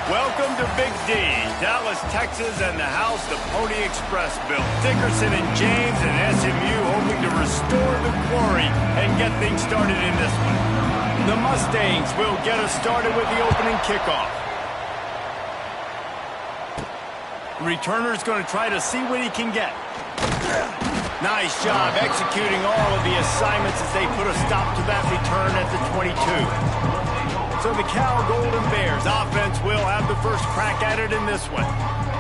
Welcome to Big D, Dallas, Texas, and the house the Pony Express built. Dickerson and James and SMU hoping to restore the glory and get things started in this one. The Mustangs will get us started with the opening kickoff. Returner's going to try to see what he can get. Nice job executing all of the assignments as they put a stop to that return at the 22. So the Cal Golden Bears offense will have the first crack at it in this one.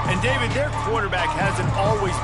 And David, their quarterback hasn't always...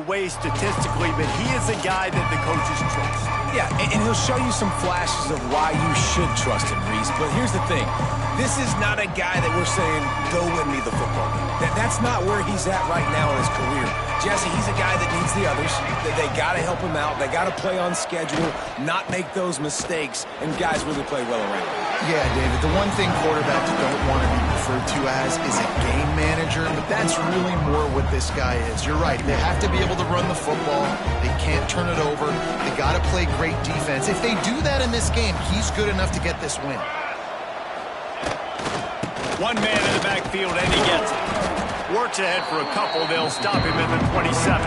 way statistically, but he is a guy that the coaches trust. Yeah, and he'll show you some flashes of why you should trust him, Reese. But here's the thing. This is not a guy that we're saying, go win me the football game. That's not where he's at right now in his career. Jesse, he's a guy that needs the others. They got to help him out. They got to play on schedule, not make those mistakes, and guys really play well around him. Yeah, David, the one thing quarterbacks don't want to be referred to as is a game manager, but that's really more what this guy is. You're right. They have to be able to run the football. They can't turn it over. They got to play great defense. If they do that in this game, he's good enough to get this win. One man in the backfield, and he gets it. Works ahead for a couple. They'll stop him at the 27.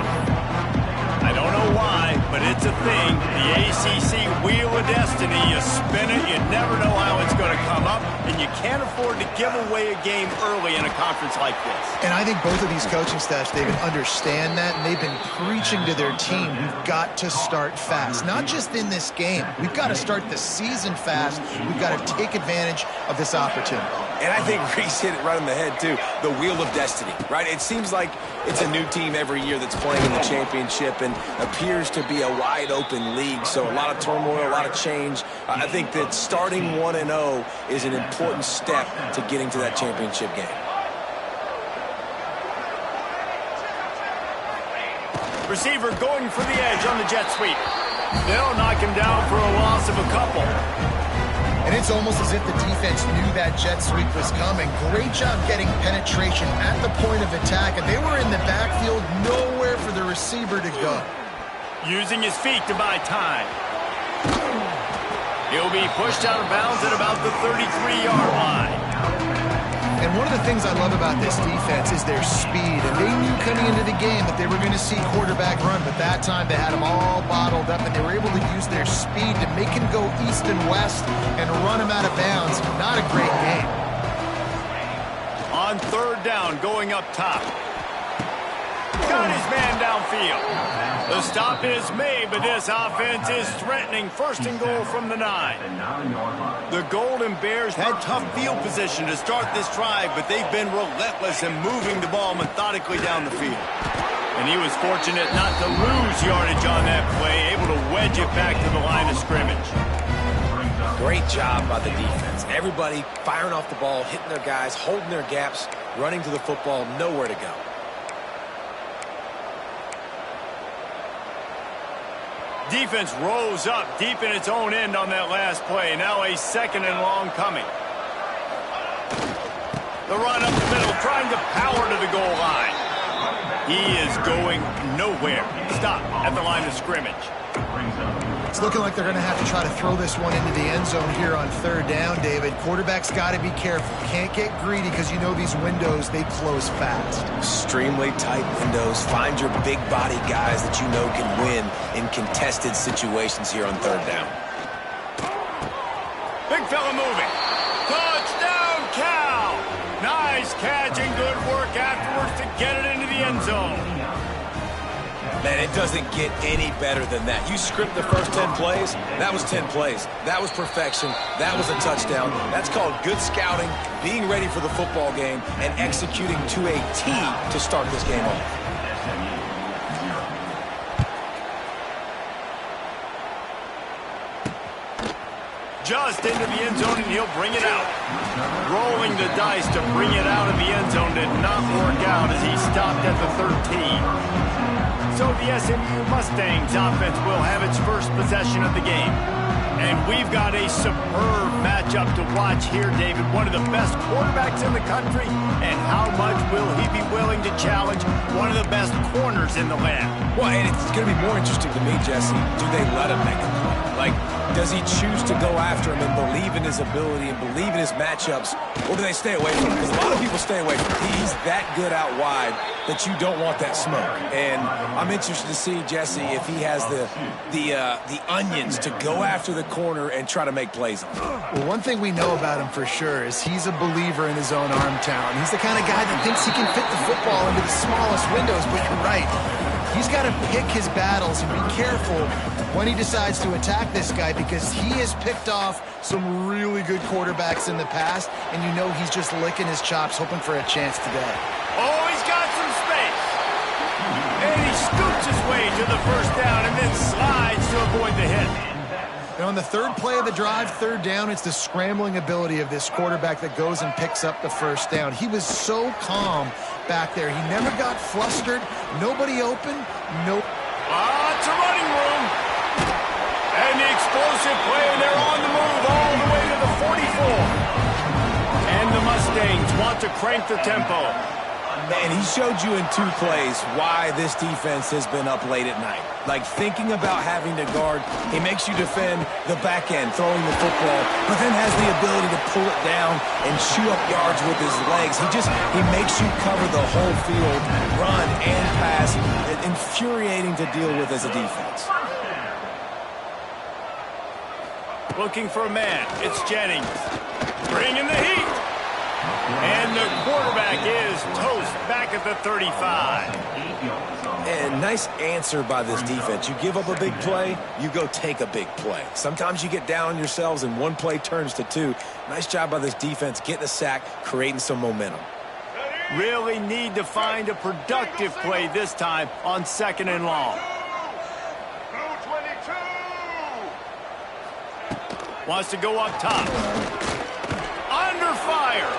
I don't know why, but it's a thing. The ACC Wheel of Destiny. You spin it, you never know how it's going to come up, and you can't afford to give away a game early in a conference like this. And I think both of these coaching staffs, David, understand that, and they've been preaching to their team, we've got to start fast. Not just in this game. We've got to start the season fast. We've got to take advantage of this opportunity. And I think Reese hit it right on the head, too. The Wheel of Destiny, right? It seems like it's a new team every year that's playing in the championship and appears to be a wide-open league. So a lot of turmoil, a lot of change. I think that starting 1-0 is an important step to getting to that championship game. Receiver going for the edge on the jet sweep. They'll knock him down for a loss of a couple. And it's almost as if the defense knew that jet sweep was coming. Great job getting penetration at the point of attack, and they were in the backfield, nowhere for the receiver to go. Using his feet to buy time. He'll be pushed out of bounds at about the 33-yard line. And one of the things I love about this defense is their speed. And they knew coming into the game that they were going to see quarterback run, but that time they had them all bottled up, and they were able to use their speed to make him go east and west and run him out of bounds. Not a great game. On third down, going up top. Got his man downfield. The stop is made, but this offense is threatening. First and goal from the 9. The Golden Bears had tough field position to start this drive, but they've been relentless in moving the ball methodically down the field. And he was fortunate not to lose yardage on that play, able to wedge it back to the line of scrimmage. Great job by the defense. Everybody firing off the ball, hitting their guys, holding their gaps, running to the football, nowhere to go. Defense rose up deep in its own end on that last play. Now a second and long coming. The run up the middle, trying to power to the goal line. He is going nowhere. Stop at the line of scrimmage. It's looking like they're going to have to try to throw this one into the end zone here on third down, David. Quarterback's got to be careful. Can't get greedy because you know these windows, they close fast. Extremely tight windows. Find your big body guys that you know can win in contested situations here on third down. Big fella moving. Touchdown, Cal! Nice catch and good work afterwards to get it into the end zone. Man, it doesn't get any better than that. You script the first 10 plays, that was 10 plays. That was perfection. That was a touchdown. That's called good scouting, being ready for the football game, and executing to a T to start this game off. Just into the end zone, and he'll bring it out. Rolling the dice to bring it out of the end zone did not work out as he stopped at the 13. So the SMU Mustangs offense will have its first possession of the game. And We've got a superb matchup to watch here, David. One of the best quarterbacks in the country, and how much will he be willing to challenge one of the best corners in the land? Well, and it's going to be more interesting to me, Jesse. Do they let him make a play? Like, does he choose to go after him and believe in his ability and believe in his matchups, or do they stay away from him? Because a lot of people stay away from him. He's that good out wide that you don't want that smoke. And I'm interested to see, Jesse, if he has the onions to go after the corner and try to make plays on him. Well, one thing we know about him for sure is he's a believer in his own arm talent. He's the kind of guy that thinks he can fit the football into the smallest windows, but you're right. He's got to pick his battles and be careful when he decides to attack this guy, because he has picked off some really good quarterbacks in the past, and you know he's just licking his chops hoping for a chance today. Oh, he's got some space. And he scoots his way to the first down and then slides to avoid the hit. Now, on the third play of the drive, third down, it's the scrambling ability of this quarterback that goes and picks up the first down. He was so calm back there. He never got flustered. Nobody open. Nope. It's a running room. And the explosive play, and they're on the move all the way to the 44. And the Mustangs want to crank the tempo. Man, he showed you in 2 plays why this defense has been up late at night. Like, thinking about having to guard, he makes you defend the back end, throwing the football, but then has the ability to pull it down and shoot up yards with his legs. He makes you cover the whole field, run and pass. Infuriating to deal with as a defense. Looking for a man. It's Jennings. Bringing the heat. And the quarterback is toast back at the 35. And nice answer by this defense. You give up a big play, you go take a big play. Sometimes you get down on yourselves and 1 play turns to 2. Nice job by this defense getting a sack, creating some momentum. Really need to find a productive play this time on 2nd and long. Wants to go up top. Under fire.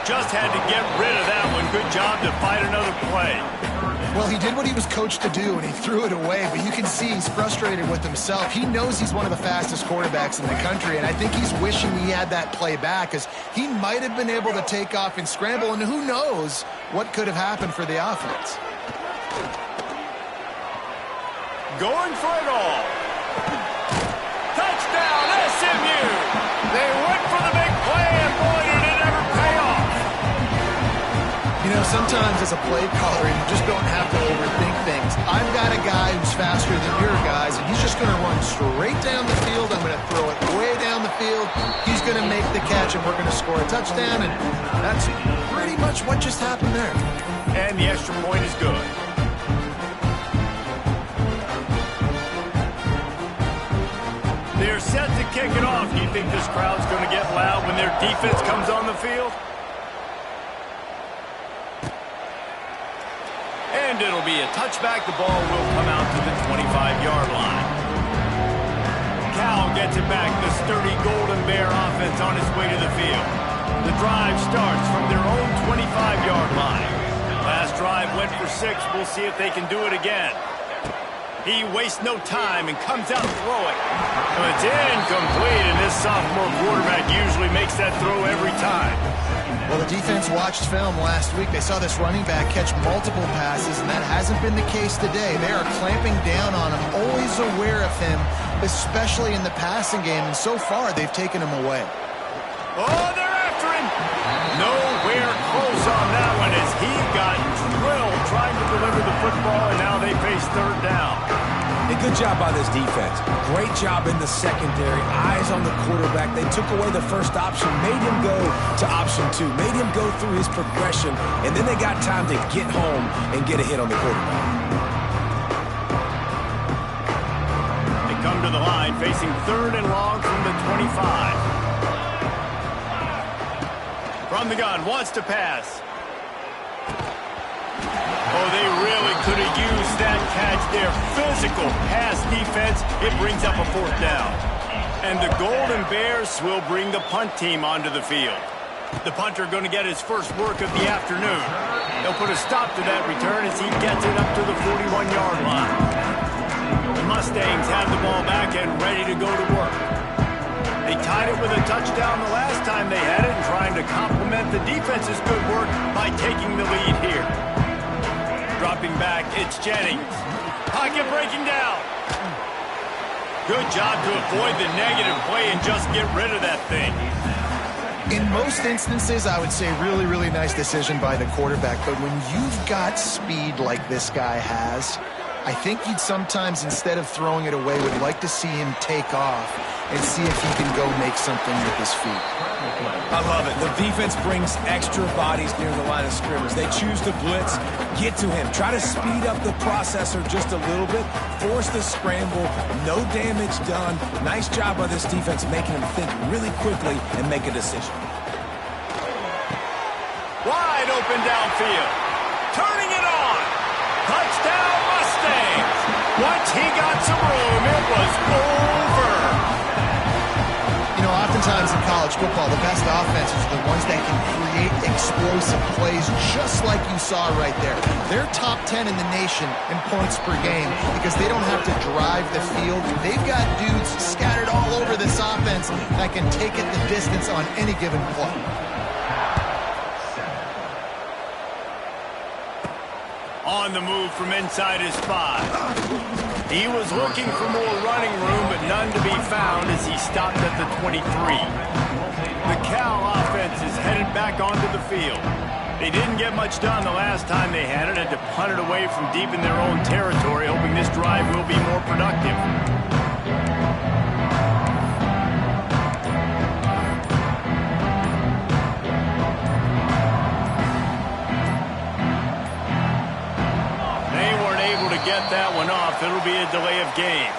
Just had to get rid of that one. Good job to fight another play. Well, he did what he was coached to do, and he threw it away, but you can see he's frustrated with himself. He knows he's one of the fastest quarterbacks in the country, and I think he's wishing he had that play back, because he might have been able to take off and scramble, and who knows what could have happened for the offense. Going for it all. Touchdown, SMU! They went for the big play, and boy, did it ever pay off. You know, sometimes as a play caller, you just don't have to overthink things. I've got a guy who's faster than your guys, and he's just going to run straight down the field. I'm going to throw it way down the field. He's going to make the catch, and we're going to score a touchdown, and that's pretty much what just happened there. And the extra point is good. They're set to kick it off. Do you think this crowd's going to get loud when their defense comes on the field? And it'll be a touchback. The ball will come out to the 25-yard line. Cal gets it back. The sturdy Golden Bear offense on its way to the field. The drive starts from their own 25-yard line. Last drive went for 6. We'll see if they can do it again. He wastes no time and comes out throwing. It's incomplete, and this sophomore quarterback usually makes that throw every time. Well, the defense watched film last week. They saw this running back catch multiple passes, and that hasn't been the case today. They are clamping down on him, always aware of him, especially in the passing game, and so far they've taken him away. Oh, they're after him. Nowhere close on that one as he got drilled trying to deliver the football, and now they face 3rd down. A good job by this defense. Great job in the secondary. Eyes on the quarterback. They took away the first option, made him go to option 2, made him go through his progression, and then they got time to get home and get a hit on the quarterback. They come to the line facing 3rd and long from the 25. From the gun, wants to pass. Oh, they really could have used that catch there. Physical pass defense. It brings up a 4th down. And the Golden Bears will bring the punt team onto the field. The punter going to get his first work of the afternoon. They'll put a stop to that return as he gets it up to the 41-yard line. The Mustangs have the ball back and ready to go to down the last time they had it and trying to complement the defense's good work by taking the lead here. Dropping back, it's Jennings. Pocket breaking down. Good job to avoid the negative play and just get rid of that thing. In most instances, I would say really, really nice decision by the quarterback. But when you've got speed like this guy has, I think you'd sometimes, instead of throwing it away, would like to see him take off and see if he can go make something with his feet. I love it. The defense brings extra bodies near the line of scrimmage. They choose to blitz, get to him, try to speed up the processor just a little bit, force the scramble, no damage done. Nice job by this defense making him think really quickly and make a decision. Wide open downfield. Turning it on. Touchdown Mustangs. Once he got some room, it was over. You know, oftentimes in college football, the best offenses are the ones that can create explosive plays just like you saw right there. They're top 10 in the nation in points per game because they don't have to drive the field. They've got dudes scattered all over this offense that can take it the distance on any given play. On the move from inside his 5. He was looking for more running room, but none to be found as he stopped at the 23. The Cal offense is headed back onto the field. They didn't get much done the last time they had it, had to punt it away from deep in their own territory, hoping this drive will be more productive. Get that one off. It'll be a delay of game.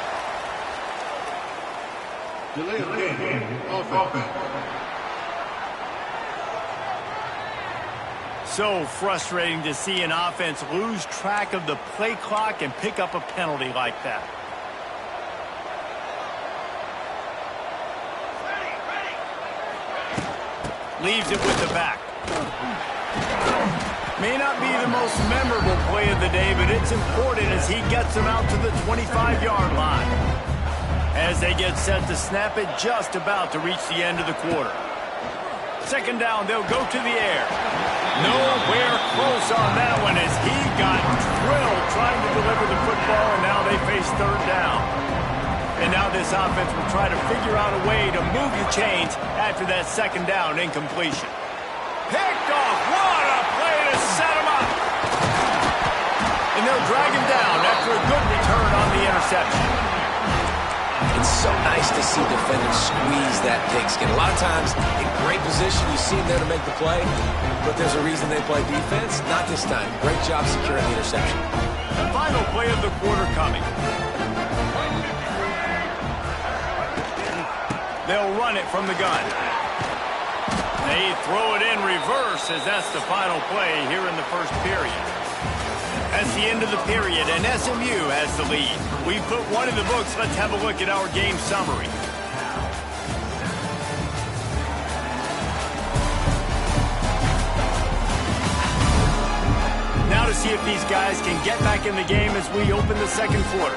Delay of game. Offense. So frustrating to see an offense lose track of the play clock and pick up a penalty like that. Leaves it with the back. May not be the most memorable play of the day, but it's important as he gets them out to the 25-yard line. As they get set to snap it, just about to reach the end of the quarter. Second down, they'll go to the air. Nowhere close on that one as he got drilled trying to deliver the football, and now they face third down. And now this offense will try to figure out a way to move the chains after that second down incompletion. Picked off. What a play to set him up. And they'll drag him down after a good return on the interception. It's so nice to see defenders squeeze that pigskin. A lot of times, in great position, you see them there to make the play, but there's a reason they play defense. Not this time. Great job securing the interception. The final play of the quarter coming. They'll run it from the gun. They throw it in reverse as that's the final play here in the first period. That's the end of the period, and SMU has the lead. We put one in the books. Let's have a look at our game summary. Now to see if these guys can get back in the game as we open the second quarter.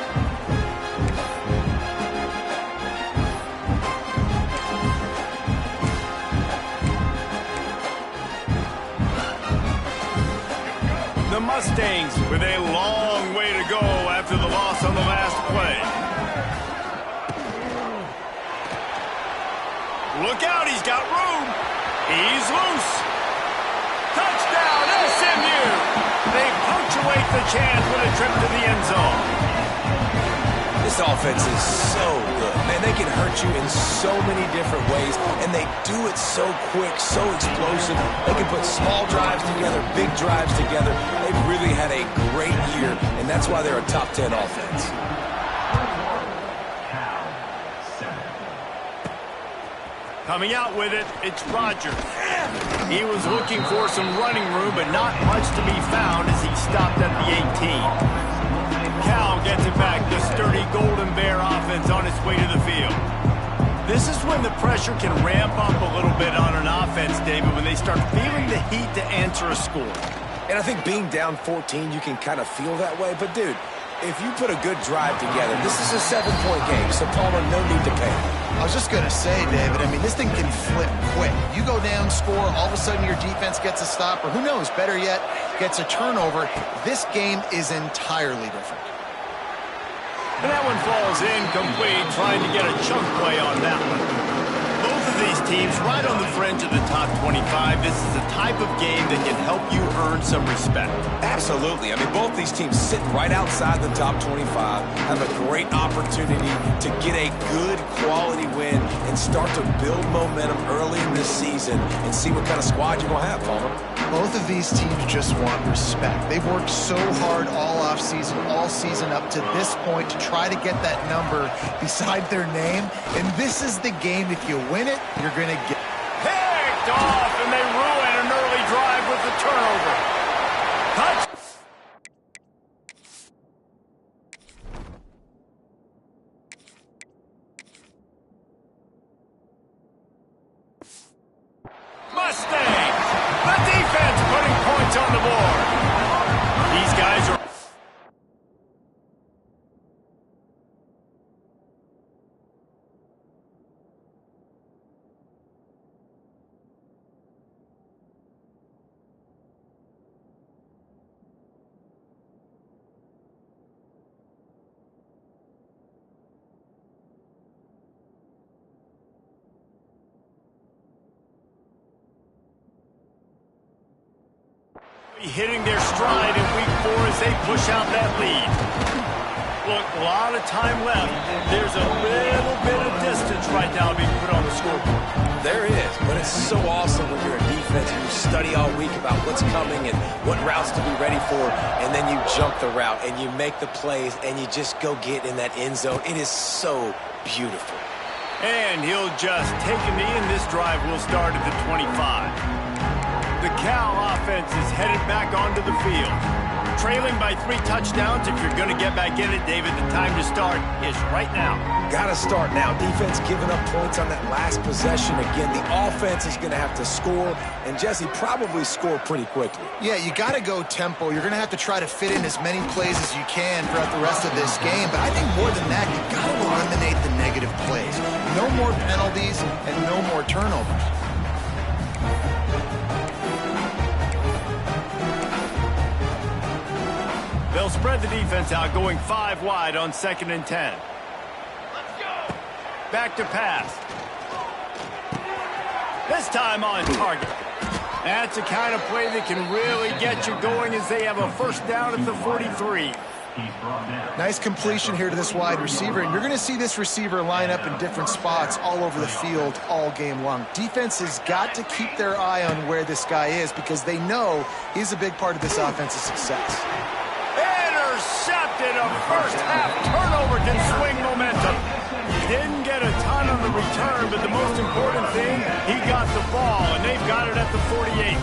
The Mustangs with a long way to go after the loss on the last play. Look out, he's got room. He's loose. Touchdown, SMU. They punctuate the chance with a trip to the end zone. This offense is so good. Man, they can hurt you in so many different ways, and they do it so quick, so explosive. They can put small drives together, big drives together. They've really had a great year, and that's why they're a top 10 offense. Coming out with it, it's Rogers. He was looking for some running room, but not much to be found as he stopped at the 18. Cal gets it back. The sturdy Golden Bear offense on its way to the field. This is when the pressure can ramp up a little bit on an offense, David, when they start feeling the heat to answer a score. And I think being down 14, you can kind of feel that way. But, dude, if you put a good drive together, this is a 7-point game, so Palmer, no need to panic. I was just going to say, David, I mean, this thing can flip quick. You go down, score, all of a sudden your defense gets a stop, or who knows, better yet, gets a turnover. This game is entirely different. And that one falls incomplete, trying to get a chunk play on that one. Both of these teams right on the fringe of the top 25. This is the type of game that can help you earn some respect. Absolutely. I mean, both these teams sitting right outside the top 25 have a great opportunity to get a good quality win and start to build momentum early in this season and see what kind of squad you're going to have, Palmer. Both of these teams just want respect. They've worked so hard all offseason, all season up to this point to try to get that number beside their name. And this is the game. If you win it, you're going to get picked off, and they ruin an early drive with the turnover. Touch. Mustangs. The defense putting points on the board. These guys are hitting their stride in week 4 as they push out that lead. Look, a lot of time left. There's a little bit of distance right now being put on the scoreboard. There is, but it's so awesome when you're a defense and you study all week about what's coming and what routes to be ready for, and then you jump the route and you make the plays and you just go get in that end zone. It is so beautiful. And he'll just take a knee, and this drive will start at the 25. The Cal offense is headed back onto the field. Trailing by 3 touchdowns. If you're going to get back in it, David, the time to start is right now. Got to start now. Defense giving up points on that last possession. Again, the offense is going to have to score, and Jesse probably score pretty quickly. Yeah, you got to go tempo. You're going to have to try to fit in as many plays as you can throughout the rest of this game. But I think more than that, you've got to eliminate the negative plays. No more penalties and no more turnovers. They'll spread the defense out, going 5 wide on 2nd and 10. Let's go. Back to pass. This time on target. That's the kind of play that can really get you going as they have a first down at the 43. Nice completion here to this wide receiver, and you're going to see this receiver line up in different spots all over the field all game long. Defense has got to keep their eye on where this guy is because they know he's a big part of this offense's success. Intercepted. A first half turnover can swing momentum. Didn't get a ton on the return, but the most important thing, he got the ball, and they've got it at the 48.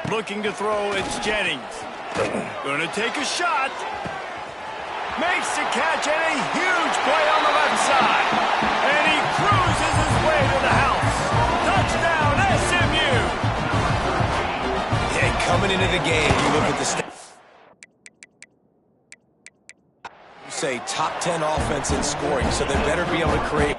Looking to throw, it's Jennings. Gonna take a shot. Makes the catch, and a huge play on the left side. And he cruises his way to the house. Touchdown, SMU. Yeah, coming into the game, you look at the stats. You say top 10 offense in scoring, so they better be able to create.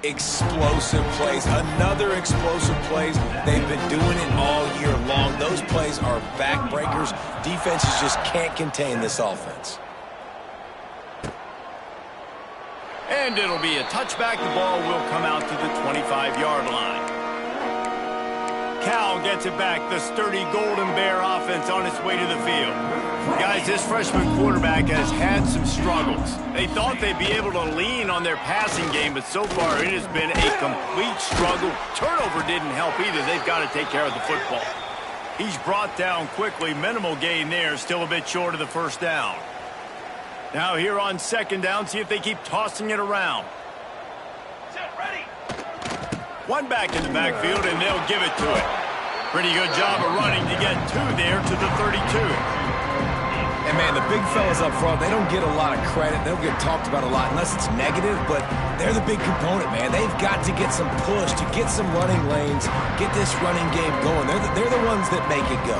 Explosive plays, another explosive plays. They've been doing it all year long. Those plays are backbreakers. Defenses just can't contain this offense. And it'll be a touchback. The ball will come out to the 25-yard line. Cal gets it back. The sturdy Golden Bear offense on its way to the field. Guys, this freshman quarterback has had some struggles. They thought they'd be able to lean on their passing game, but so far it has been a complete struggle. Turnover didn't help either. They've got to take care of the football. He's brought down quickly. Minimal gain there. Still a bit short of the first down. Now here on 2nd down, see if they keep tossing it around. One back in the backfield, and they'll give it to it. Pretty good job of running to get two there to the 32. And, man, the big fellas up front, they don't get a lot of credit. They don't get talked about a lot unless it's negative, but they're the big component, man. They've got to get some push, to get some running lanes, get this running game going. They're the ones that make it go.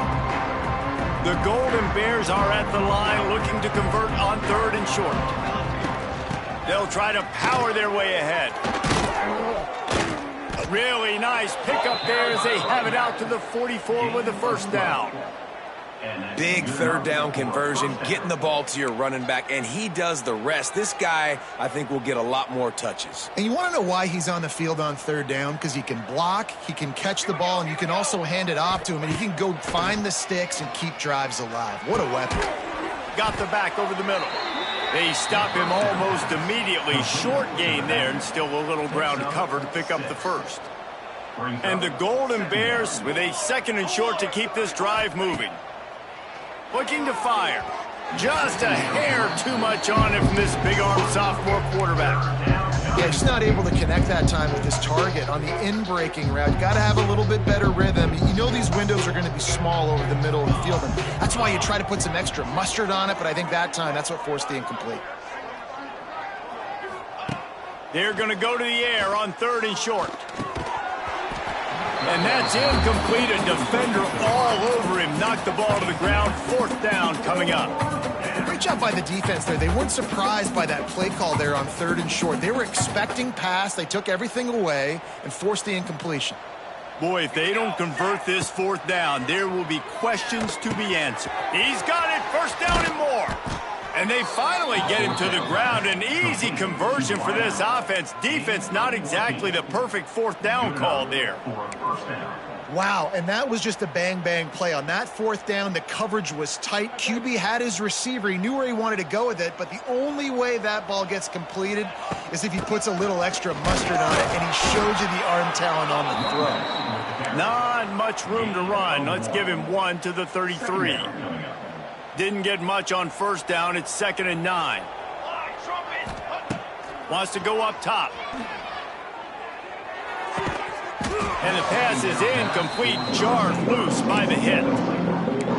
The Golden Bears are at the line looking to convert on 3rd and short. They'll try to power their way ahead. Really nice pickup there as they have it out to the 44 with the first down. Big 3rd down conversion, getting the ball to your running back, and he does the rest. This guy, I think, will get a lot more touches. And you want to know why he's on the field on 3rd down? Because he can block, he can catch the ball, and you can also hand it off to him, and he can go find the sticks and keep drives alive. What a weapon. Got the back over the middle. They stop him almost immediately. Short gain there, and still a little ground cover to pick up the first. And the Golden Bears with a 2nd and short to keep this drive moving. Looking to fire. Just a hair too much on it from this big-arm sophomore quarterback. Yeah, just not able to connect that time with his target on the in-breaking route. Got to have a little bit better rhythm. You know these windows are going to be small over the middle of the field, and that's why you try to put some extra mustard on it, but I think that time that's what forced the incomplete. They're going to go to the air on 3rd and short. And that's incomplete. A defender all over him. Knocked the ball to the ground. 4th down coming up. Great job by the defense there. They weren't surprised by that play call there on 3rd and short. They were expecting pass. They took everything away and forced the incompletion. Boy, if they don't convert this 4th down, there will be questions to be answered. He's got it. 1st down and more. And they finally get him to the ground. An easy conversion for this offense. Defense, not exactly the perfect 4th down call there. Wow, and that was just a bang-bang play. On that 4th down, the coverage was tight. QB had his receiver. He knew where he wanted to go with it, but the only way that ball gets completed is if he puts a little extra mustard on it, and he showed you the arm talent on the throw. Not much room to run. Let's give him 1 to the 33. Didn't get much on 1st down. It's 2nd and 9. Wants to go up top. And the pass is incomplete. Jarred loose by the hit.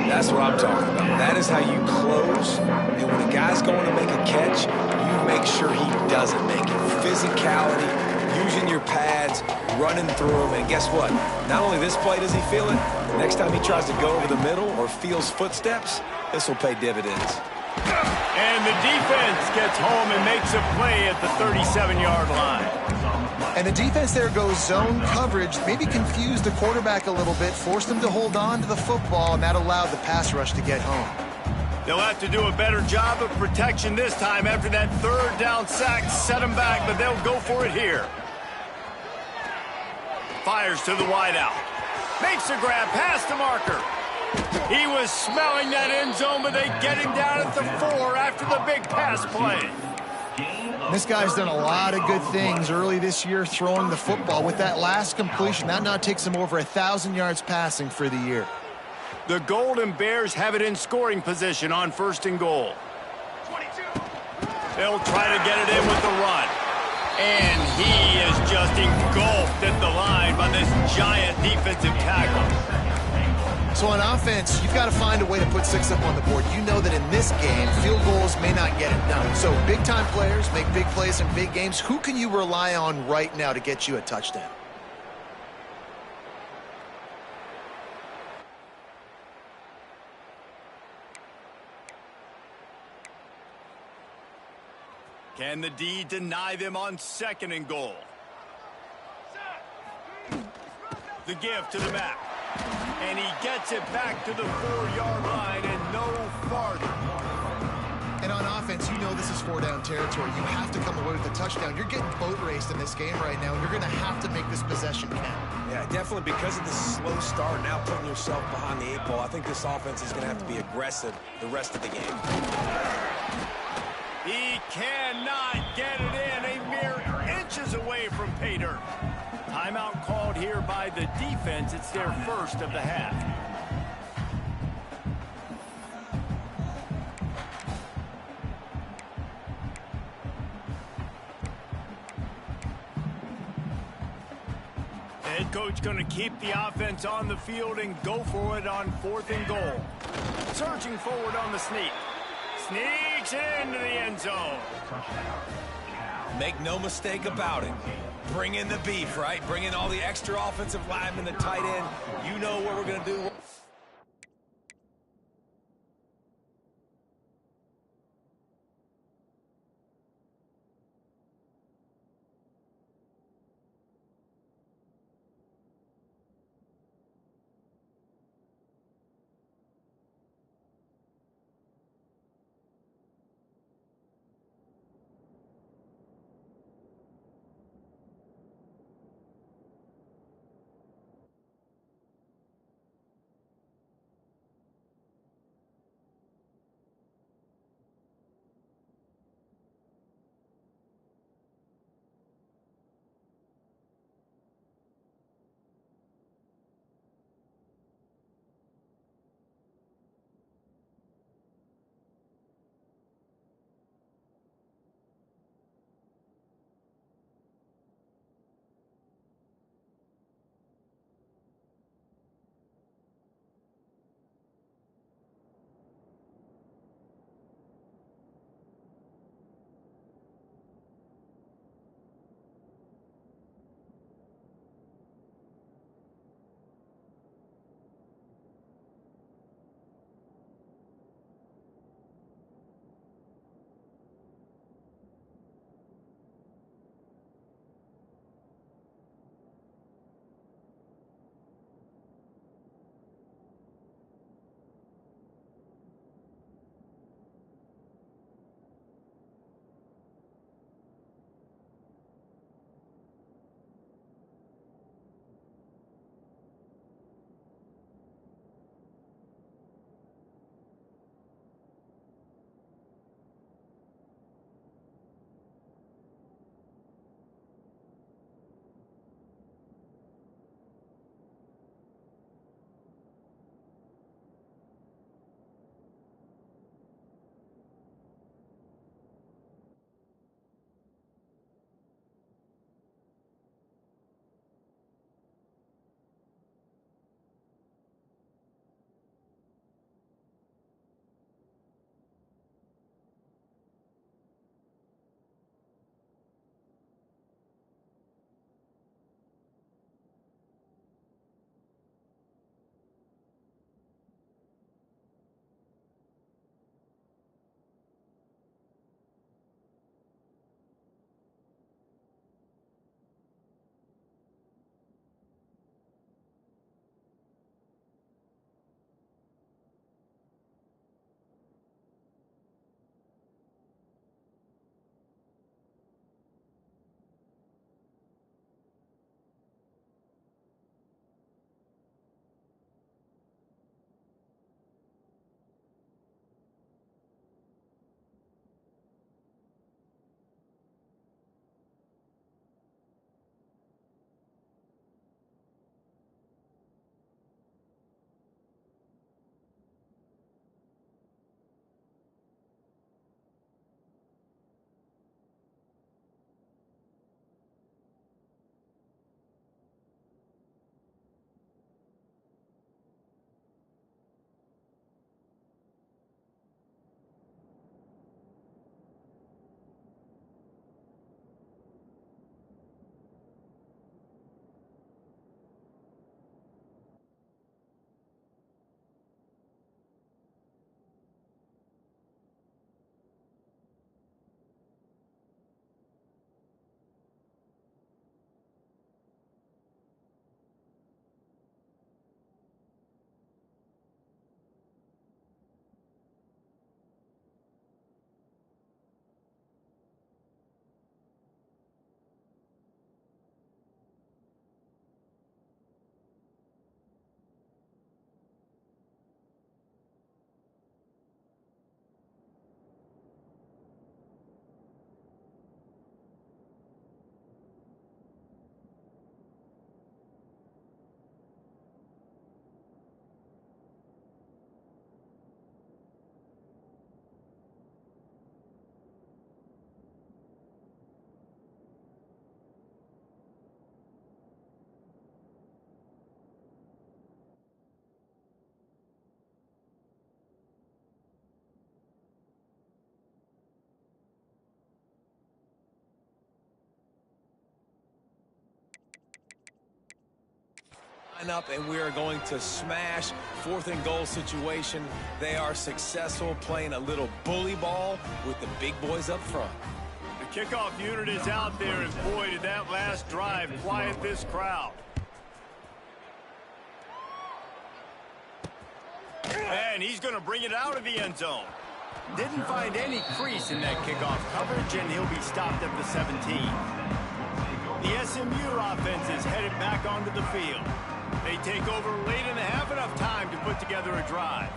That's what I'm talking about. That is how you close. And when a guy's going to make a catch, you make sure he doesn't make it. Physicality, using your pads, running through them. And guess what? Not only this play does he feel it, next time he tries to go over the middle or feels footsteps, this will pay dividends. And the defense gets home and makes a play at the 37-yard line. And the defense there goes zone coverage, maybe confused the quarterback a little bit, forced him to hold on to the football, and that allowed the pass rush to get home. They'll have to do a better job of protection this time after that 3rd down sack. Set him back, but they'll go for it here. Fires to the wideout. Makes a grab past the marker. He was smelling that end zone, but they get him down at the 4 after the big pass play. This guy's done a lot of good things early this year throwing the football. With that last completion, that now takes him over 1,000 yards passing for the year. The Golden Bears have it in scoring position on 1st and goal. They'll try to get it in with the run. And he is just engulfed at the line by this giant defensive tackle. So on offense, you've got to find a way to put 6 up on the board. You know that in this game, field goals may not get it done. So big-time players make big plays in big games. Who can you rely on right now to get you a touchdown? Can the D deny them on 2nd and goal? The give to the back. And he gets it back to the 4-yard line and no farther. And on offense, you know this is 4-down territory. You have to come away with a touchdown. You're getting boat raced in this game right now, and you're going to have to make this possession count. Yeah, definitely because of the slow start, now putting yourself behind the 8 ball, I think this offense is going to have to be aggressive the rest of the game. He cannot get it in. A mere inches away from pay dirt. Timeout called here by the defense. It's their first of the half. Head coach going to keep the offense on the field and go for it on 4th and goal. Surging forward on the sneak. Sneaks it into the end zone. Make no mistake about it. Bring in the beef, right? Bring in all the extra offensive linemen, the tight end. You know what we're going to do. up, and we are going to smash 4th and goal situation. They are successful playing a little bully ball with the big boys up front. The kickoff unit is out there, and boy, did that last drive quiet this crowd. And he's going to bring it out of the end zone. Didn't find any crease in that kickoff coverage, and he'll be stopped at the 17. The SMU offense is headed back onto the field. They take over late in the half, enough time to put together a drive.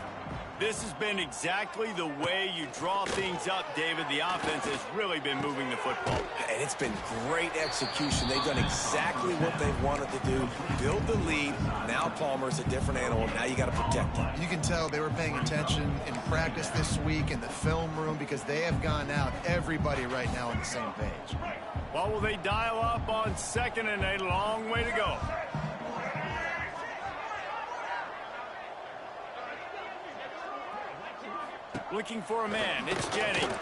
This has been exactly the way you draw things up, David. The offense has really been moving the football. And it's been great execution. They've done exactly what they've wanted to do. Build the lead. Now Palmer's a different animal. Now you got to protect him. You can tell they were paying attention in practice this week in the film room because they have gone out, everybody right now on the same page. Well, will they dial up on 2nd and a long way to go? Looking for a man. It's Jennings.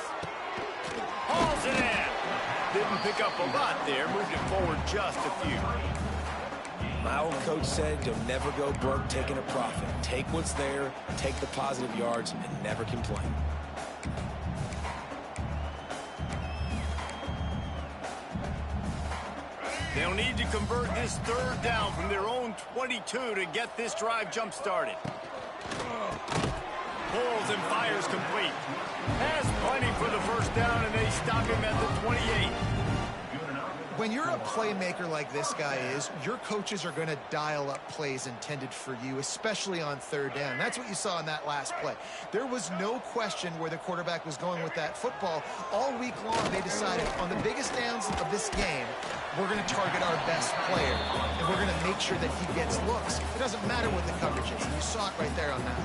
Hauls it in. Didn't pick up a lot there. Moved it forward just a few. My old coach said you'll never go broke taking a profit. Take what's there, take the positive yards, and never complain. They'll need to convert this 3rd down from their own 22 to get this drive jump-started. Pulls and fires complete. Has plenty for the 1st down, and they stop him at the 28. When you're a playmaker like this guy is, your coaches are going to dial up plays intended for you, especially on 3rd down. That's what you saw in that last play. There was no question where the quarterback was going with that football. All week long, they decided on the biggest downs of this game, we're going to target our best player, and we're going to make sure that he gets looks. It doesn't matter what the coverage is, and you saw it right there on that.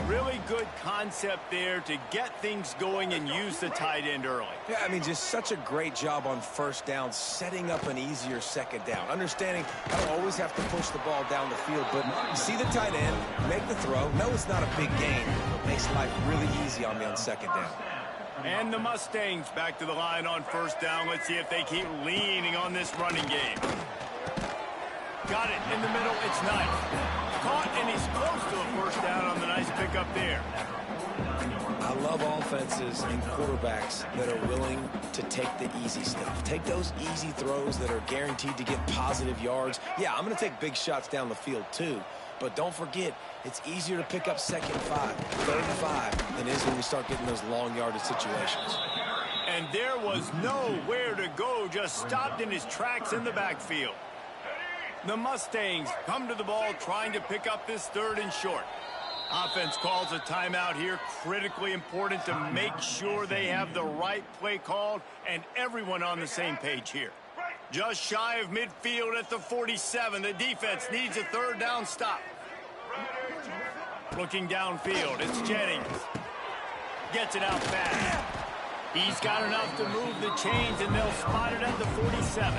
Really good concept there to get things going and use the tight end early. Yeah, I mean, just such a great job on 1st down, setting up an easier 2nd down. Understanding I don't always have to push the ball down the field, but you see the tight end, make the throw. No, it's not a big gain, but makes life really easy on me on 2nd down. And the Mustangs back to the line on 1st down. Let's see if they keep leaning on this running game. Got it in the middle. It's nice. Caught, and he's close to a 1st down on the nice pickup there. I love offenses and quarterbacks that are willing to take the easy stuff. Take those easy throws that are guaranteed to get positive yards. Yeah, I'm going to take big shots down the field too. But don't forget, it's easier to pick up 2nd and 5, 3rd and 5 than it is when we start getting those long yardage situations. And there was nowhere to go, just stopped in his tracks in the backfield. The Mustangs come to the ball trying to pick up this 3rd and short. Offense calls a timeout here, critically important to make sure they have the right play called and everyone on the same page here. Just shy of midfield at the 47. The defense needs a 3rd down stop. Looking downfield, it's Jennings. Gets it out fast. He's got enough to move the chains, and they'll spot it at the 47.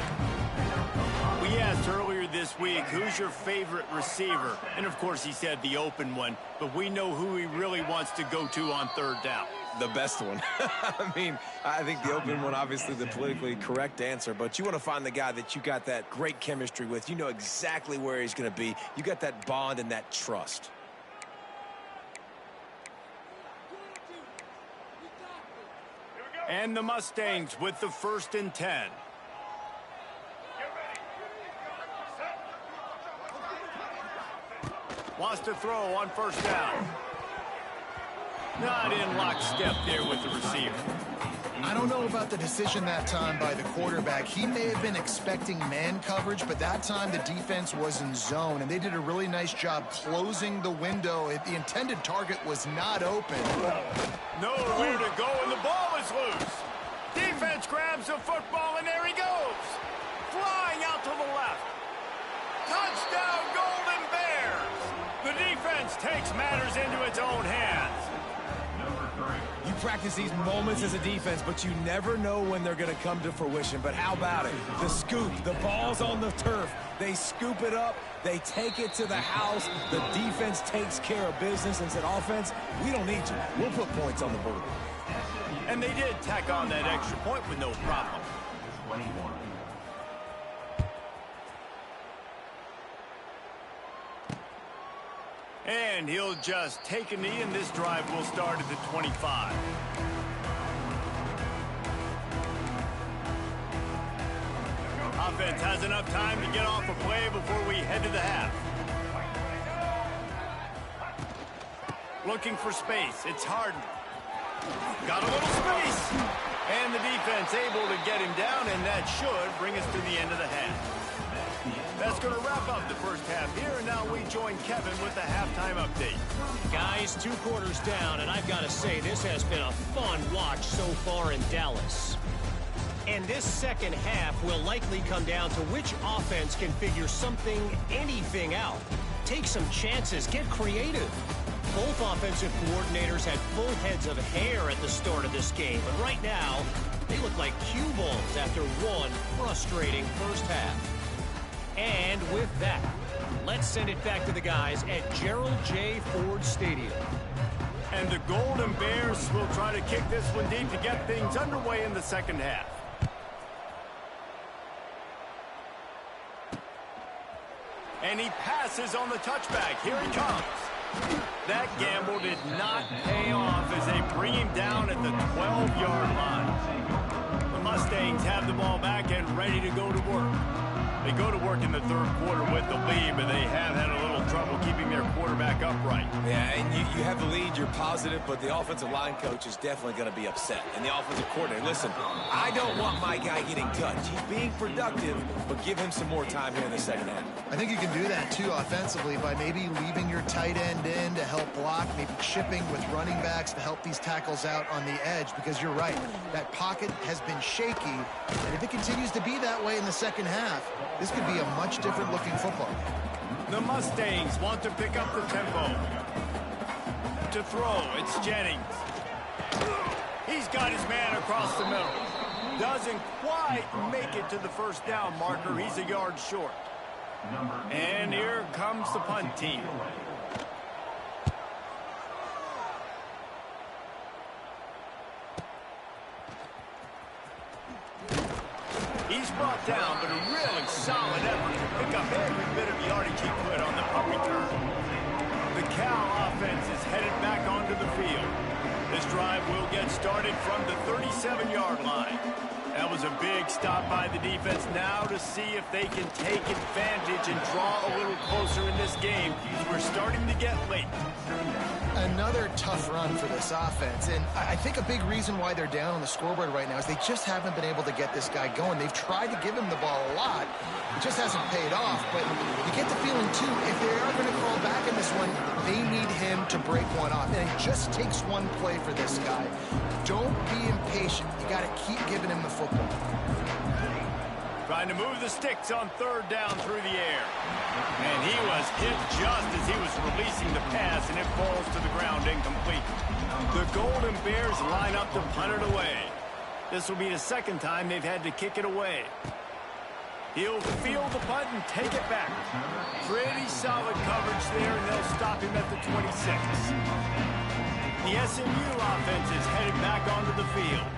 We asked earlier this week, who's your favorite receiver? And, of course, he said the open one, but we know who he really wants to go to on 3rd down. The best one. I mean, I think the open one, obviously the politically correct answer, but you want to find the guy that you got that great chemistry with. You know exactly where he's going to be. You got that bond and that trust. And the Mustangs with the 1st and 10. Wants to throw on 1st down. Not in lockstep there with the receiver. I don't know about the decision that time by the quarterback. He may have been expecting man coverage, but that time the defense was in zone, and they did a really nice job closing the window. The intended target was not open. Nowhere to go, and the ball is loose. Defense grabs the football, and there he goes. Flying out to the left. Touchdown, Golden Bears. The defense takes matters into its own hands. You practice these moments as a defense, but you never know when they're going to come to fruition. But how about it? The scoop, the ball's on the turf. They scoop it up. They take it to the house. The defense takes care of business and said, offense, we don't need you. We'll put points on the board. And they did tack on that extra point with no problem. 21. And he'll just take a knee, and this drive will start at the 25. Offense has enough time to get off a play before we head to the half. Looking for space. It's Harden. Got a little space. And the defense able to get him down, and that should bring us to the end of the half. That's going to wrap up the first half here, and now we join Kevin with the halftime update. Guys, 2 quarters down, and I've got to say, this has been a fun watch so far in Dallas. And this second half will likely come down to which offense can figure something, anything out. Take some chances, get creative. Both offensive coordinators had full heads of hair at the start of this game, but right now, they look like cue balls after one frustrating first half. And with that, let's send it back to the guys at Gerald J. Ford Stadium. And the Golden Bears will try to kick this one deep to get things underway in the second half. And he passes on the touchback. Here he comes. That gamble did not pay off as they bring him down at the 12-yard line. The Mustangs have the ball back and ready to go to work. They go to work in the third quarter with the lead, but they have had a little trouble keeping their quarterback upright. Yeah, and you have the lead, you're positive, but the offensive line coach is definitely going to be upset. And the offensive coordinator, listen, I don't want my guy getting touched. He's being productive, but give him some more time here in the second half. I think you can do that, too, offensively, by maybe leaving your tight end in to help block, maybe chipping with running backs to help these tackles out on the edge, because you're right, that pocket has been shaky, and if it continues to be that way in the second half, this could be a much different looking football game. The Mustangs want to pick up the tempo. To throw, it's Jennings. He's got his man across the middle. Doesn't quite make it to the first down marker. He's a yard short. And here comes the punt team. He's brought down, but a really solid effort to pick up every bit of yardage he could on the punt return. The Cal offense is headed back onto the field. This drive will get started from the 37-yard line. That was a big stop by the defense now to see if they can take advantage and draw a little closer in this game. We're starting to get late. Another tough run for this offense, and I think a big reason why they're down on the scoreboard right now is they just haven't been able to get this guy going. They've tried to give him the ball a lot. It just hasn't paid off, but you get the feeling, too, if they are going to crawl back in this one, they need him to break one off, and it just takes one play for this guy. Don't be impatient. You got to keep giving him the football. Trying to move the sticks on third down through the air. And he was hit just as he was releasing the pass, and it falls to the ground incomplete. The Golden Bears line up to punt it away. This will be the second time they've had to kick it away. He'll field the punt and take it back. Pretty solid coverage there, and they'll stop him at the 26. The SMU offense is headed back onto the field.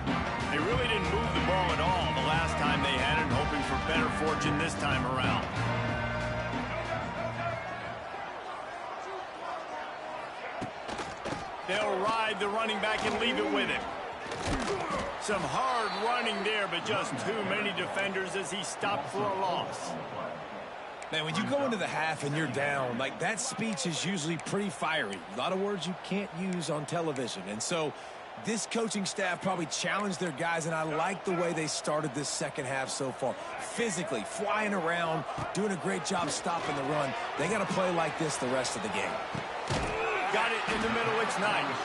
They really didn't move the ball at all the last time they had it, hoping for better fortune this time around. They'll ride the running back and leave it with him. Some hard running there, but just too many defenders as he stopped for a loss. Man, when you go into the half and you're down, like that speech is usually pretty fiery. A lot of words you can't use on television. And so this coaching staff probably challenged their guys, and I like the way they started this second half so far. Physically, flying around, doing a great job stopping the run. They got to play like this the rest of the game. Got it in the middle, it's nice.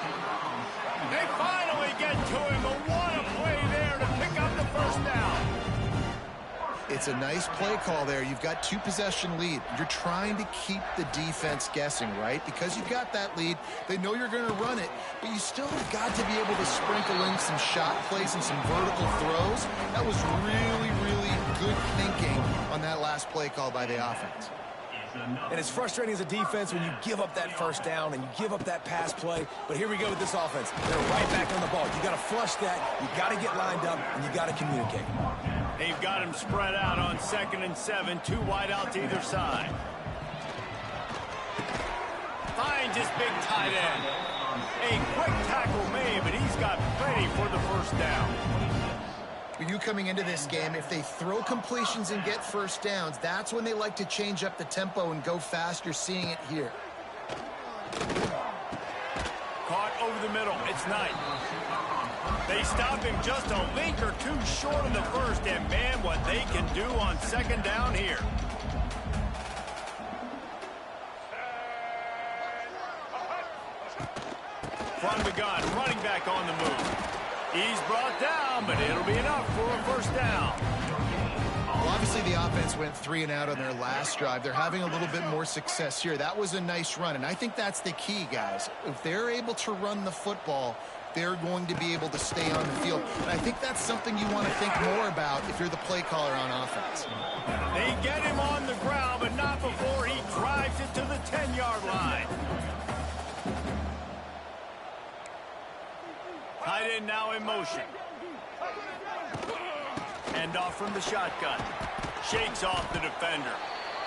They finally get to him, but what a play there to pick up the first down. It's a nice play call there. You've got 2-possession lead. You're trying to keep the defense guessing, right? Because you've got that lead. They know you're going to run it, but you still have got to be able to sprinkle in some shot plays and some vertical throws. That was really, really good thinking on that last play call by the offense. And it's frustrating as a defense when you give up that first down and you give up that pass play. But here we go with this offense. They're right back on the ball. You got to flush that. You got to get lined up, and you got to communicate. They've got him spread out on 2nd and 7, 2 wide out to either side. finds his big tight end. A quick tackle made, but he's got plenty for the first down. For you coming into this game, if they throw completions and get first downs, that's when they like to change up the tempo and go fast. You're seeing it here. Caught over the middle. It's Knight. They stop him just a link or two short in the first, and man, what they can do on second down here. From the gun, running back on the move. He's brought down, but it'll be enough for a first down. Well, obviously the offense went 3 and out on their last drive. They're having a little bit more success here. That was a nice run, and I think that's the key, guys. If they're able to run the football, they're going to be able to stay on the field. And I think that's something you want to think more about if you're the play caller on offense. They get him on the ground, but not before he drives it to the 10-yard line. Tight end now in motion. Hand off from the shotgun. Shakes off the defender.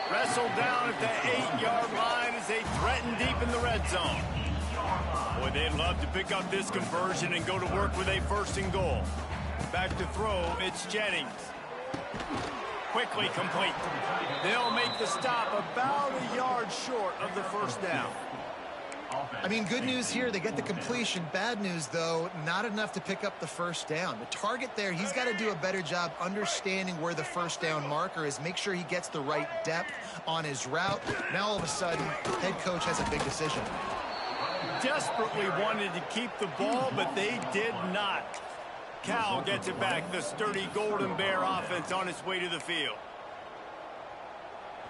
Wrestled down at the 8-yard line as they threaten deep in the red zone. Boy, they'd love to pick up this conversion and go to work with a first and goal. Back to throw, it's Jennings. Quickly complete. They'll make the stop about a yard short of the first down. I mean, good news here, they get the completion. Bad news, though, not enough to pick up the first down. The target there, he's got to do a better job understanding where the first down marker is, make sure he gets the right depth on his route. Now, all of a sudden, head coach has a big decision. Desperately wanted to keep the ball, but they did not. Cal gets it back, the sturdy Golden Bear offense on its way to the field.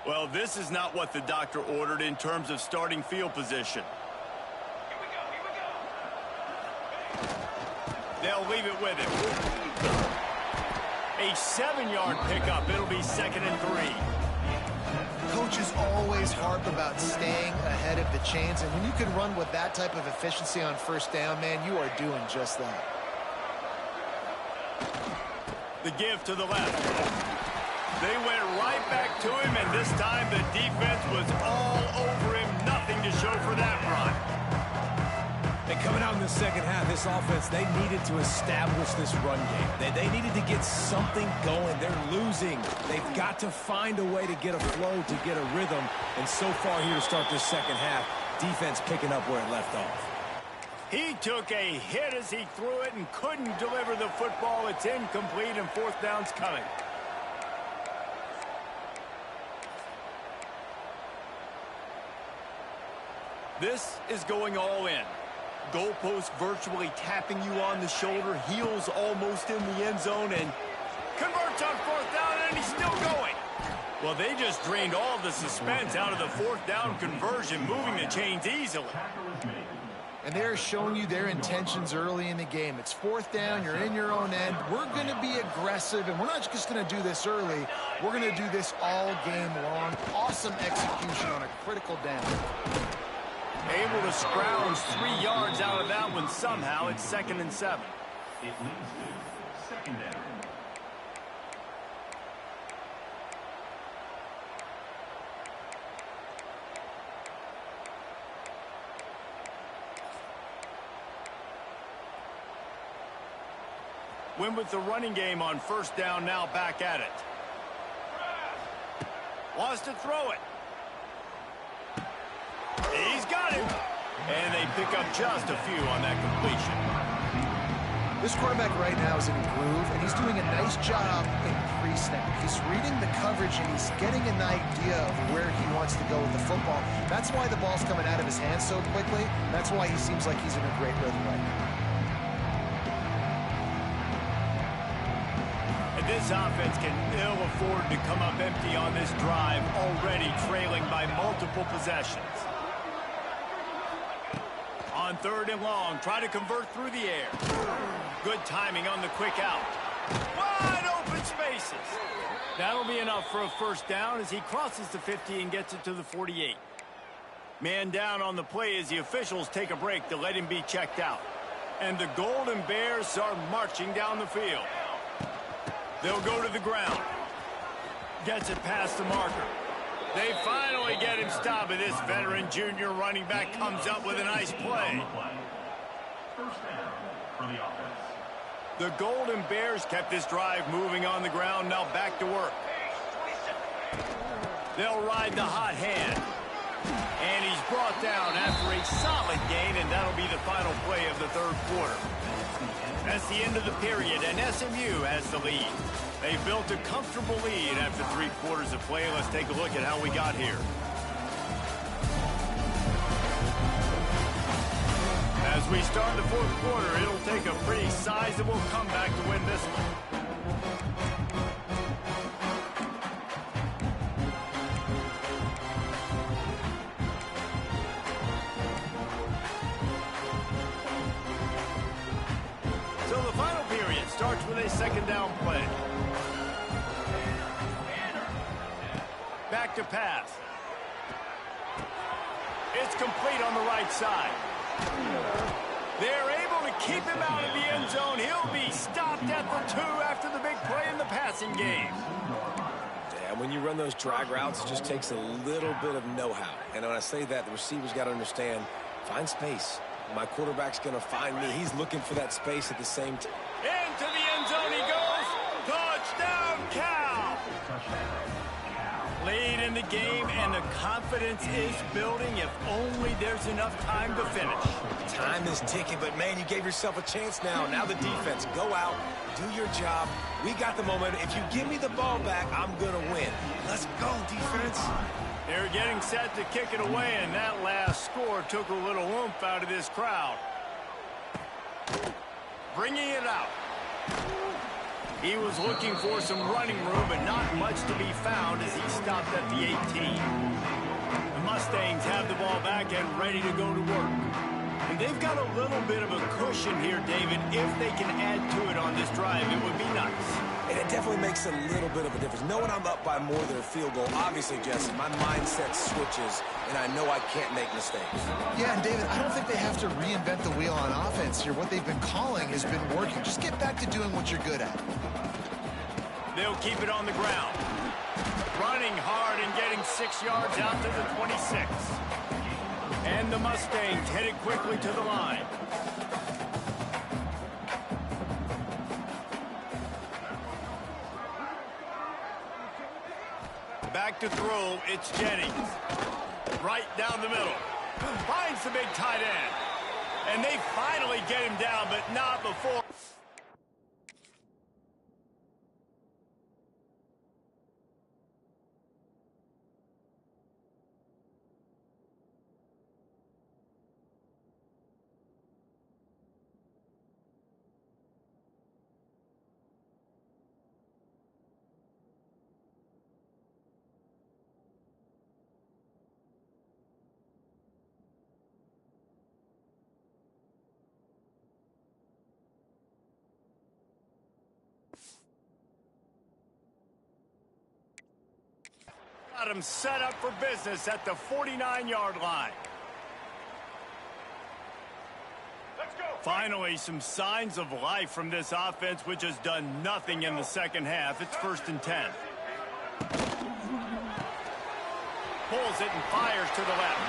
Well, this is not what the doctor ordered in terms of starting field position. They'll leave it with him. A 7-yard pickup. It'll be 2nd and 3. Coaches always harp about staying ahead of the chains, and when you can run with that type of efficiency on first down, man, you are doing just that. The give to the left. They went right back to him, and this time the defense was all over him. Nothing to show for that run. And coming out in the second half, this offense, they needed to establish this run game. They needed to get something going. They're losing. They've got to find a way to get a flow, to get a rhythm. And so far here to start this second half, defense picking up where it left off. He took a hit as he threw it and couldn't deliver the football. It's incomplete, and fourth down's coming. This is going all in. Goalpost virtually tapping you on the shoulder, heels almost in the end zone, and converts on fourth down, and he's still going. Well, they just drained all the suspense out of the fourth down conversion, moving the chains easily. And they're showing you their intentions early in the game. It's fourth down, you're in your own end. We're going to be aggressive, and we're not just going to do this early. We're going to do this all game long. Awesome execution on a critical down. Able to scrounge 3 yards out of that one somehow. It's 2nd and 7. It leads to 2nd down. Win with the running game on first down, now back at it. Wants to throw it. He's got him. And they pick up just a few on that completion. This quarterback right now is in a groove, and he's doing a nice job in pre-snap. He's reading the coverage, and he's getting an idea of where he wants to go with the football. That's why the ball's coming out of his hands so quickly. That's why he seems like he's in a great rhythm right now. And this offense can ill afford to come up empty on this drive, already trailing by multiple possessions. On 3rd and long, try to convert through the air. Good timing on the quick out. Wide open spaces. That'll be enough for a first down as he crosses the 50 and gets it to the 48. Man down on the play as the officials take a break to let him be checked out. And the Golden Bears are marching down the field. They'll go to the ground. Gets it past the marker. They finally get him stopped, and this veteran junior running back comes up with a nice play. First down for the offense. The Golden Bears kept this drive moving on the ground. Now back to work. They'll ride the hot hand. And he's brought down after a solid gain, and that'll be the final play of the third quarter. That's the end of the period, and SMU has the lead. They built a comfortable lead after 3 quarters of play. Let's take a look at how we got here. As we start the fourth quarter, it'll take a pretty sizable comeback to win this one. So the final period starts with a second down play. Back to pass. It's complete on the right side. They're able to keep him out of the end zone. He'll be stopped at the 2 after the big play in the passing game. Yeah, when you run those drag routes, it just takes a little bit of know-how. And when I say that, the receiver's got to understand, find space. My quarterback's going to find me. He's looking for that space at the same time. Into the end zone he goes. Touchdown, Cal. Lead in the game, and the confidence is building if only there's enough time to finish. Time is ticking, but, man, you gave yourself a chance now. Now the defense, go out, do your job. We got the moment. If you give me the ball back, I'm going to win. Let's go, defense. They're getting set to kick it away, and that last score took a little oomph out of this crowd. Bringing it out. He was looking for some running room, but not much to be found as he stopped at the 18. The Mustangs have the ball back and ready to go to work. And they've got a little bit of a cushion here, David. If they can add to it on this drive, it would be nice. And it definitely makes a little bit of a difference. Knowing I'm up by more than a field goal, obviously, Jesse, my mindset switches, and I know I can't make mistakes. Yeah, and David, I don't think they have to reinvent the wheel on offense here. What they've been calling has been working. Just get back to doing what you're good at. They'll keep it on the ground. Running hard and getting 6 yards out to the 26. And the Mustangs headed quickly to the line. Back to throw, it's Jennings. Right down the middle. Finds the big tight end. And they finally get him down, but not before. Got him set up for business at the 49-yard line. Let's go. Finally, some signs of life from this offense, which has done nothing in the second half. It's 1st and 10. Pulls it and fires to the left.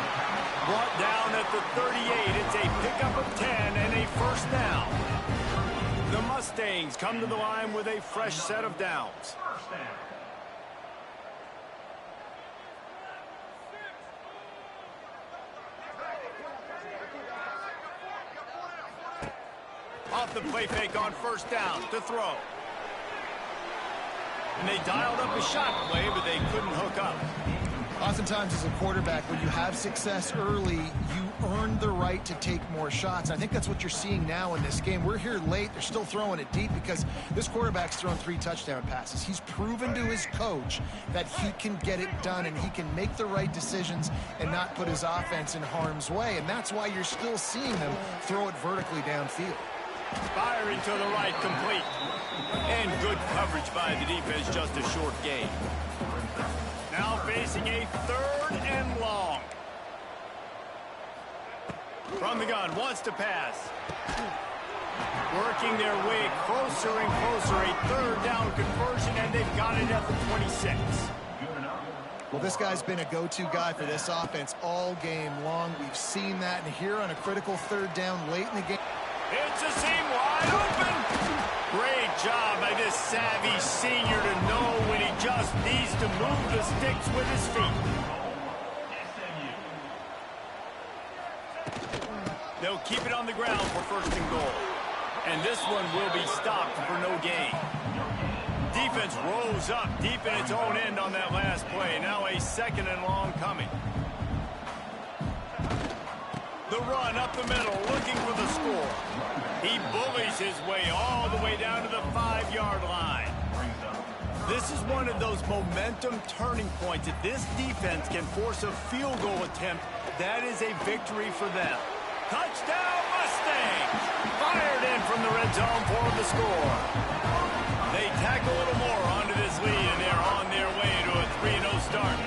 Brought down at the 38. It's a pickup of 10 and a first down. The Mustangs come to the line with a fresh set of downs. First down. Off the play fake on first down to throw. And they dialed up a shot play, but they couldn't hook up. Oftentimes as a quarterback, when you have success early, you earn the right to take more shots. I think that's what you're seeing now in this game. We're here late. They're still throwing it deep because this quarterback's thrown 3 touchdown passes. He's proven to his coach that he can get it done and he can make the right decisions and not put his offense in harm's way. And that's why you're still seeing them throw it vertically downfield. Firing to the right, complete. And good coverage by the defense, just a short gain. Now facing a 3rd and long. From the gun, wants to pass. Working their way closer and closer, a 3rd down conversion, and they've got it at the 26. Well, this guy's been a go-to guy for this offense all game long. We've seen that, and here on a critical third down late in the game. It's a seam wide open. Great job by this savvy senior to know when he just needs to move the sticks with his feet. They'll keep it on the ground for first and goal. And this one will be stopped for no gain. Defense rose up deep in its own end on that last play. Now a second and long coming. The run up the middle, looking for the score. He bullies his way all the way down to the 5-yard line. This is one of those momentum turning points. If this defense can force a field goal attempt, that is a victory for them. Touchdown Mustangs! Fired in from the red zone for the score. They tack a little more onto this lead, and they're on their way to a 3-0 start.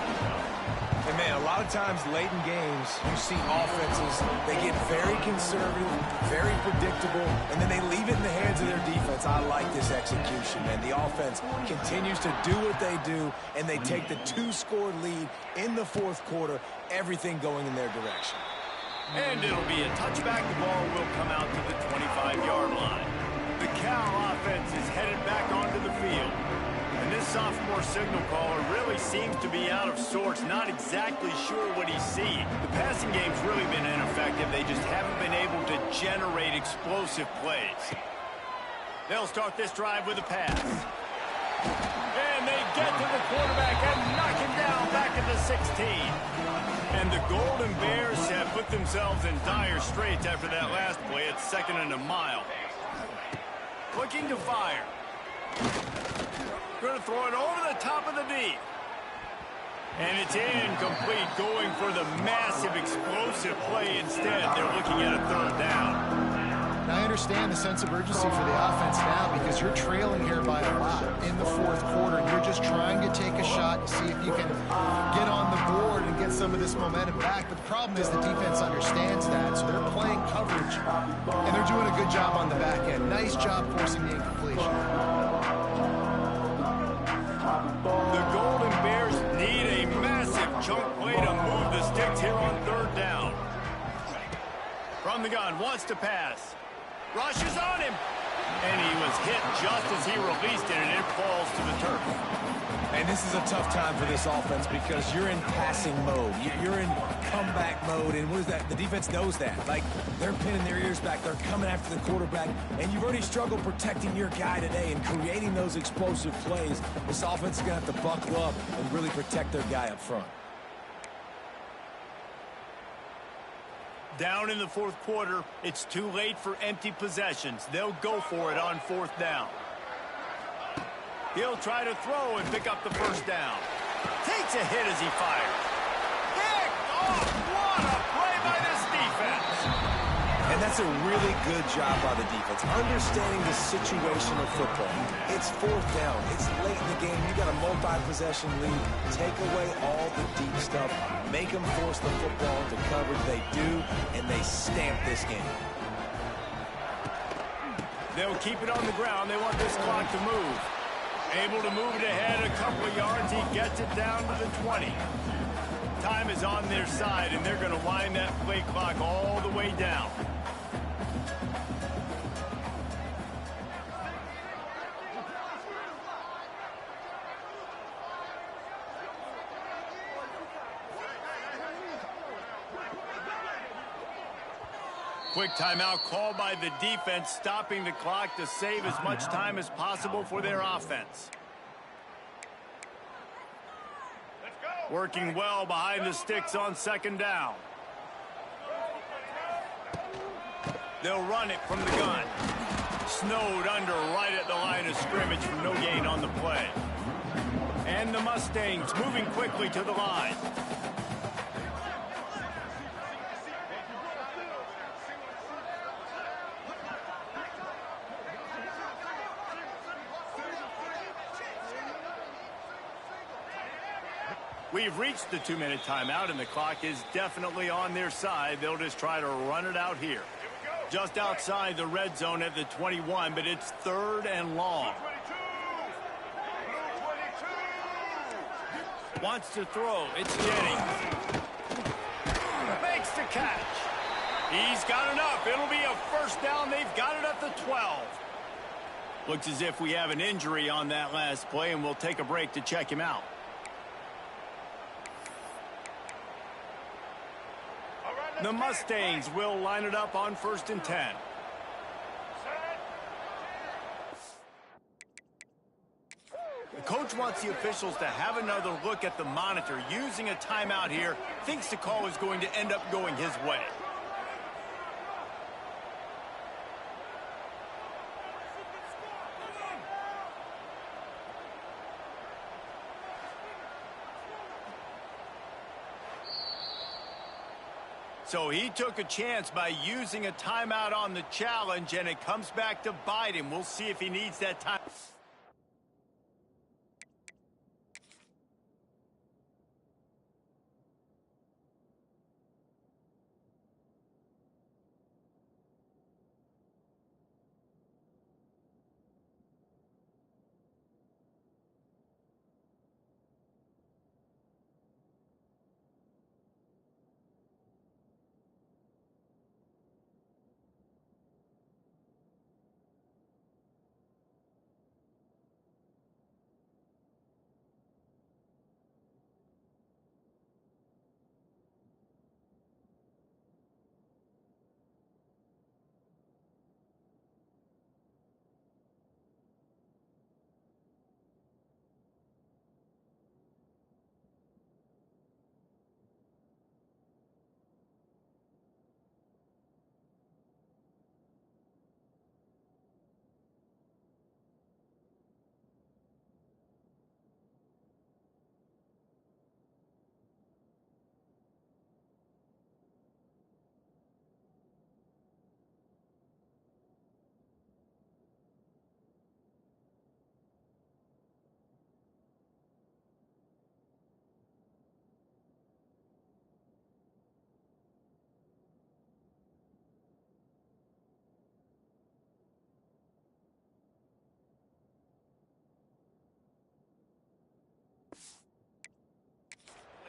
And man, a lot of times late in games, you see offenses, they get very conservative, very predictable, and then they leave it in the hands of their defense. I like this execution, man. The offense continues to do what they do, and they take the 2-score lead in the fourth quarter, everything going in their direction. And it'll be a touchback. The ball will come out to the 25-yard line. The Cal offense is headed back onto the field. And this sophomore signal caller really seems to be out of sorts, not exactly sure what he's seeing. The passing game's really been ineffective. They just haven't been able to generate explosive plays. They'll start this drive with a pass. And they get to the quarterback and knock him down back at the 16. And the Golden Bears have put themselves in dire straits after that last play. It's 2nd and a mile. Looking to fire. Going to throw it over the top of the D. And it's incomplete, going for the massive explosive play instead. They're looking at a 3rd down. I understand the sense of urgency for the offense now because you're trailing here by a lot in the fourth quarter. You're just trying to take a shot to see if you can get on the board and get some of this momentum back. But the problem is the defense understands that, so they're playing coverage, and they're doing a good job on the back end. Nice job forcing the incompletion. The Golden Bears need a massive chunk play to move the sticks here on 3rd down. From the gun, wants to pass. Rushes on him. And he was hit just as he released it, and it falls to the turf. And this is a tough time for this offense because you're in passing mode. You're in comeback mode, and what is that? The defense knows that. Like, they're pinning their ears back. They're coming after the quarterback, and you've already struggled protecting your guy today and creating those explosive plays. This offense is going to have to buckle up and really protect their guy up front. Down in the fourth quarter, it's too late for empty possessions. They'll go for it on 4th down. He'll try to throw and pick up the 1st down. Takes a hit as he fires. Picked off! What a play by this defense! And that's a really good job by the defense, understanding the situation of football. It's 4th down. It's late in the game. You got a multi-possession lead. Take away all the deep stuff. Make them force the football into coverage. They do, and they stamp this game. They'll keep it on the ground. They want this clock to move. Able to move it ahead a couple of yards. He gets it down to the 20. Time is on their side, and they're going to wind that play clock all the way down. Quick timeout called by the defense, stopping the clock to save as much time as possible for their offense. Working well behind the sticks on 2nd down. They'll run it from the gun. Snowed under right at the line of scrimmage for no gain on the play. And the Mustangs moving quickly to the line. We've reached the 2-minute timeout, and the clock is definitely on their side. They'll just try to run it out here. Just outside the red zone at the 21, but it's 3rd and long. Wants to throw. It's Jennings. Makes the catch. He's got enough. It'll be a first down. They've got it at the 12. Looks as if we have an injury on that last play, and we'll take a break to check him out. The Mustangs will line it up on 1st and 10. The coach wants the officials to have another look at the monitor. Using a timeout here, thinks the call is going to end up going his way. So he took a chance by using a timeout on the challenge, and it comes back to bite him. We'll see if he needs that time.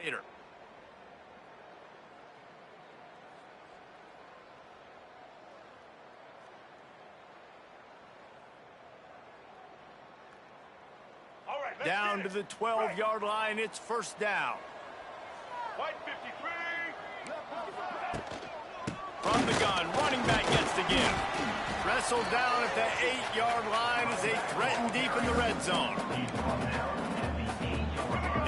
Later. Down to the 12-yard line. It's 1st down. White 53. From the gun, running back gets the give. Wrestled down at the 8-yard line as they threaten deep in the red zone.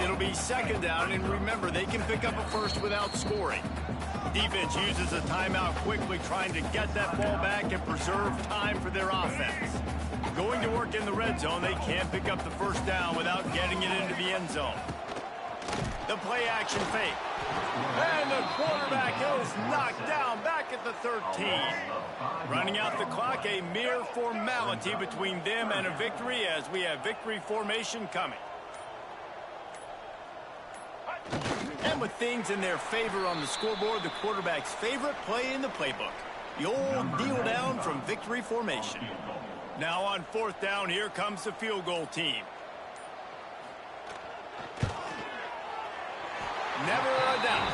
It'll be 2nd down, and remember, they can pick up a first without scoring. Defense uses a timeout quickly, trying to get that ball back and preserve time for their offense. Going to work in the red zone, they can't pick up the 1st down without getting it into the end zone. The play action fake. And the quarterback is knocked down back at the 13. Running out the clock, a mere formality between them and a victory as we have victory formation coming. And with things in their favor on the scoreboard, the quarterback's favorite play in the playbook. The old deal down from victory formation. Now on 4th down, here comes the field goal team. Never a doubt.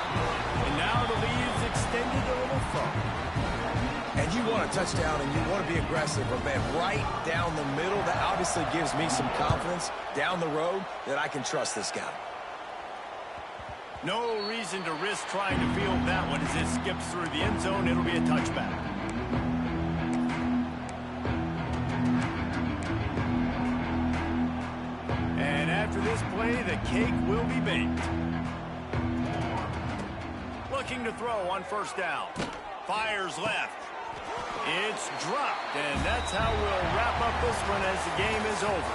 And now the lead is extended a little further. And you want a touchdown and you want to be aggressive, but man, right down the middle, that obviously gives me some confidence down the road that I can trust this guy. No reason to risk trying to field that one as it skips through the end zone. It'll be a touchback. And after this play, the cake will be baked. Looking to throw on 1st down. Fires left. It's dropped, and that's how we'll wrap up this one as the game is over.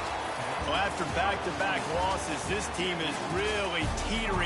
Well, after back-to-back losses, this team is really teetering